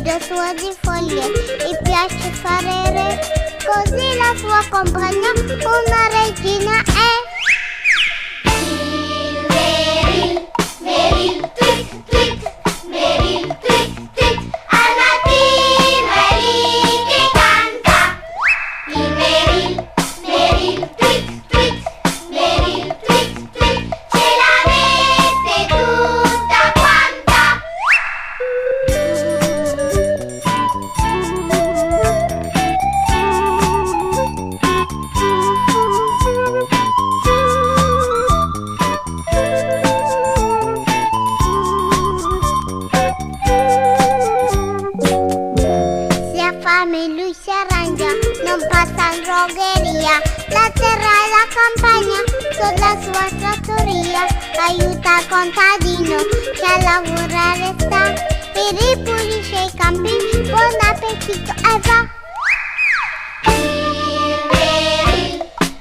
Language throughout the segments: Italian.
mangia suo di foglie, gli piace fare re, così la sua compagna una regina è. Meril, tweet, tweet, Meril, tweet, tweet, al mattino è lì che canta. Il Meril, tweet, tweet, Meril, tweet, tweet, ce la mette tutta quanta. Se ha fame lui si arrangia, non passa in drogheria, la terra e la campagna sono la sua trattoria. Aiuta il contadino che a lavorare sta e ripulisce i campi, buon appetito e va.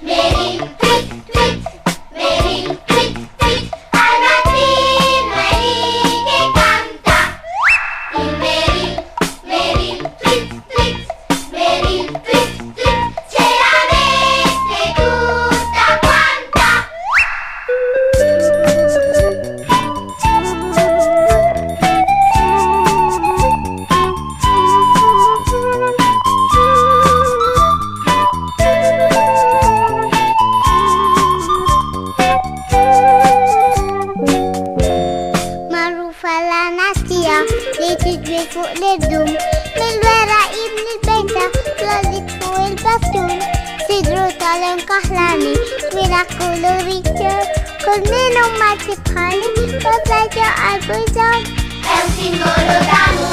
Meril, tweet, tweet, Meril, tweet, tweet, al mattino è lì che canta. Il Meril, tweet, tweet, Meril, tweet, tweet, ce la mette tutta quanta. Marufa la nastia, leti due fuq l-irdum, mill-wera ibn il-bejta, l-għalit fuq il-bastun, sidru tal-inkaħlani, twila kolorita, kull minhom ma tibħali, b'bajta għal-bujżan. È un simbolo d'amore.